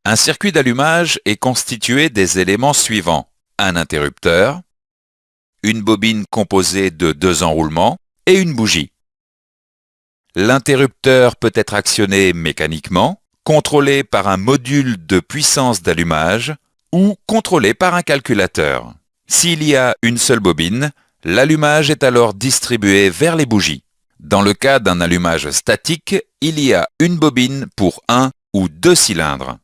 Un circuit d'allumage est constitué des éléments suivants. Un interrupteur, une bobine composée de 2 enroulements et une bougie. L'interrupteur peut être actionné mécaniquement, contrôlé par un module de puissance d'allumage ou contrôlé par un calculateur. S'il y a une seule bobine, l'allumage est alors distribué vers les bougies. Dans le cas d'un allumage statique, il y a une bobine pour 1 ou 2 cylindres.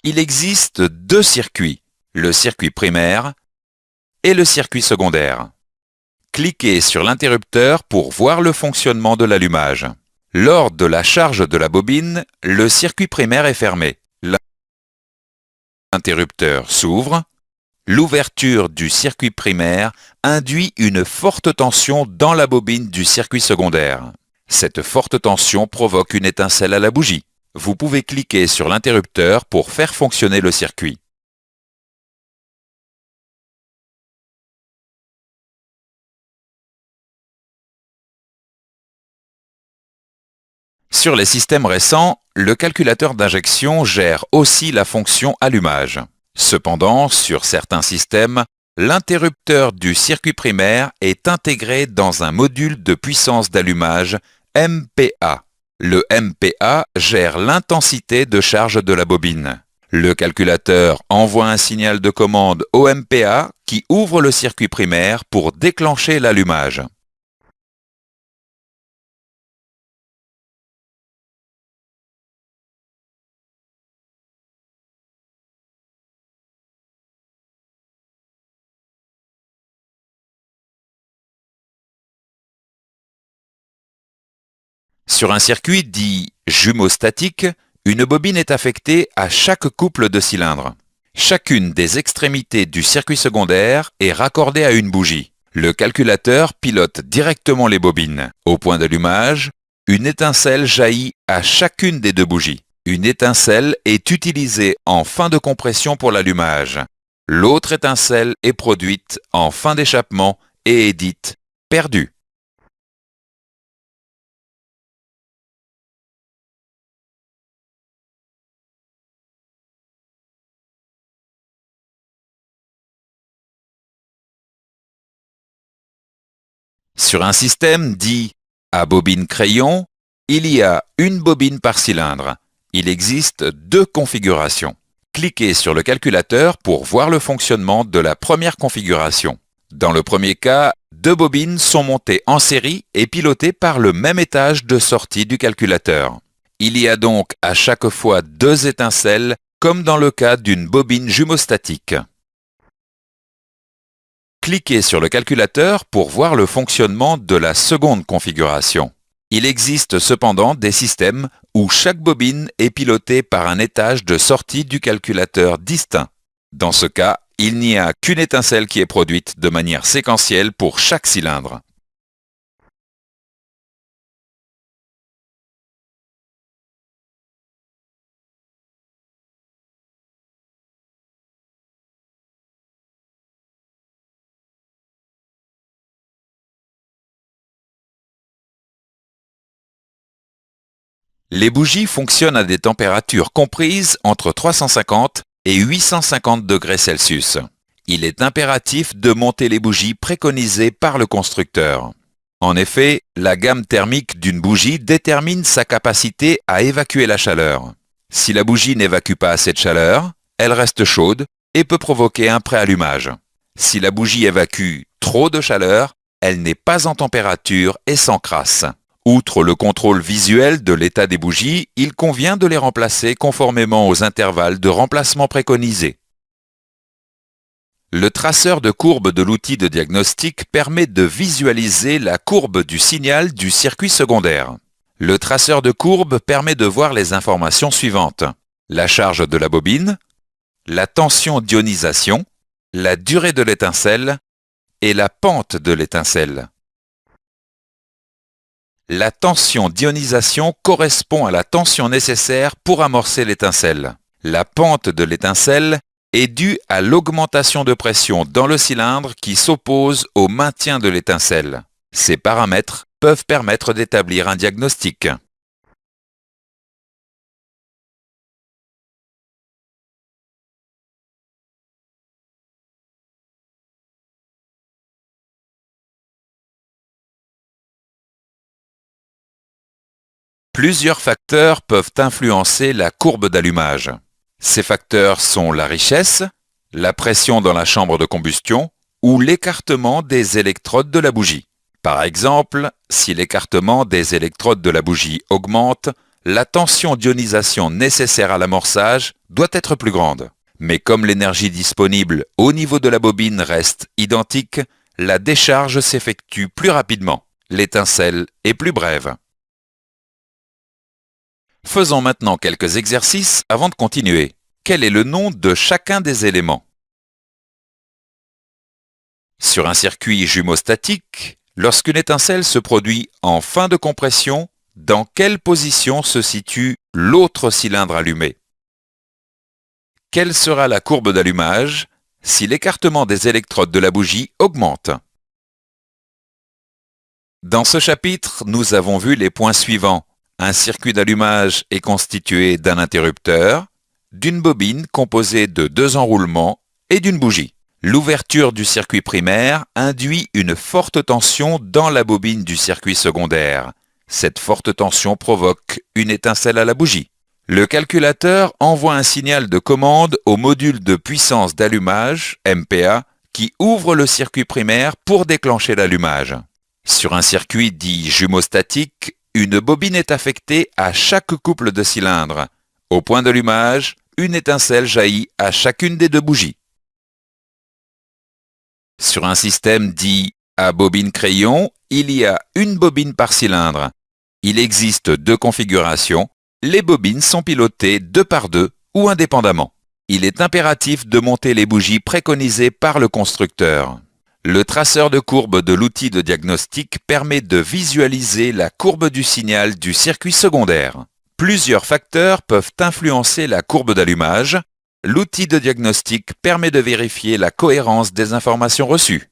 Il existe 2 circuits, le circuit primaire et le circuit secondaire. Cliquez sur l'interrupteur pour voir le fonctionnement de l'allumage. Lors de la charge de la bobine, le circuit primaire est fermé. L'interrupteur s'ouvre. L'ouverture du circuit primaire induit une forte tension dans la bobine du circuit secondaire. Cette forte tension provoque une étincelle à la bougie. Vous pouvez cliquer sur l'interrupteur pour faire fonctionner le circuit. Sur les systèmes récents, le calculateur d'injection gère aussi la fonction allumage. Cependant, sur certains systèmes, l'interrupteur du circuit primaire est intégré dans un module de puissance d'allumage MPA. Le MPA gère l'intensité de charge de la bobine. Le calculateur envoie un signal de commande au MPA qui ouvre le circuit primaire pour déclencher l'allumage. Sur un circuit dit jumeau-statique, une bobine est affectée à chaque couple de cylindres. Chacune des extrémités du circuit secondaire est raccordée à une bougie. Le calculateur pilote directement les bobines. Au point d'allumage, une étincelle jaillit à chacune des 2 bougies. Une étincelle est utilisée en fin de compression pour l'allumage. L'autre étincelle est produite en fin d'échappement et est dite perdue. Sur un système dit à bobine crayon, il y a une bobine par cylindre. Il existe 2 configurations. Cliquez sur le calculateur pour voir le fonctionnement de la première configuration. Dans le premier cas, 2 bobines sont montées en série et pilotées par le même étage de sortie du calculateur. Il y a donc à chaque fois 2 étincelles, comme dans le cas d'une bobine jumeau-statique. Cliquez sur le calculateur pour voir le fonctionnement de la seconde configuration. Il existe cependant des systèmes où chaque bobine est pilotée par un étage de sortie du calculateur distinct. Dans ce cas, il n'y a qu'une étincelle qui est produite de manière séquentielle pour chaque cylindre. Les bougies fonctionnent à des températures comprises entre 350 et 850 degrés Celsius. Il est impératif de monter les bougies préconisées par le constructeur. En effet, la gamme thermique d'une bougie détermine sa capacité à évacuer la chaleur. Si la bougie n'évacue pas assez de chaleur, elle reste chaude et peut provoquer un préallumage. Si la bougie évacue trop de chaleur, elle n'est pas en température et s'encrasse. Outre le contrôle visuel de l'état des bougies, il convient de les remplacer conformément aux intervalles de remplacement préconisés. Le traceur de courbe de l'outil de diagnostic permet de visualiser la courbe du signal du circuit secondaire. Le traceur de courbe permet de voir les informations suivantes: la charge de la bobine, la tension d'ionisation, la durée de l'étincelle et la pente de l'étincelle. La tension d'ionisation correspond à la tension nécessaire pour amorcer l'étincelle. La pente de l'étincelle est due à l'augmentation de pression dans le cylindre qui s'oppose au maintien de l'étincelle. Ces paramètres peuvent permettre d'établir un diagnostic. Plusieurs facteurs peuvent influencer la courbe d'allumage. Ces facteurs sont la richesse, la pression dans la chambre de combustion ou l'écartement des électrodes de la bougie. Par exemple, si l'écartement des électrodes de la bougie augmente, la tension d'ionisation nécessaire à l'amorçage doit être plus grande. Mais comme l'énergie disponible au niveau de la bobine reste identique, la décharge s'effectue plus rapidement. L'étincelle est plus brève. Faisons maintenant quelques exercices avant de continuer. Quel est le nom de chacun des éléments? Sur un circuit jumeaustatique, lorsqu'une étincelle se produit en fin de compression, dans quelle position se situe l'autre cylindre allumé? Quelle sera la courbe d'allumage si l'écartement des électrodes de la bougie augmente? Dans ce chapitre, nous avons vu les points suivants. Un circuit d'allumage est constitué d'un interrupteur, d'une bobine composée de 2 enroulements et d'une bougie. L'ouverture du circuit primaire induit une forte tension dans la bobine du circuit secondaire. Cette forte tension provoque une étincelle à la bougie. Le calculateur envoie un signal de commande au module de puissance d'allumage, MPA, qui ouvre le circuit primaire pour déclencher l'allumage. Sur un circuit dit jumeaustatique, une bobine est affectée à chaque couple de cylindres. Au point d'allumage, une étincelle jaillit à chacune des 2 bougies. Sur un système dit à bobine crayon, il y a une bobine par cylindre. Il existe 2 configurations. Les bobines sont pilotées 2 par 2 ou indépendamment. Il est impératif de monter les bougies préconisées par le constructeur. Le traceur de courbe de l'outil de diagnostic permet de visualiser la courbe du signal du circuit secondaire. Plusieurs facteurs peuvent influencer la courbe d'allumage. L'outil de diagnostic permet de vérifier la cohérence des informations reçues.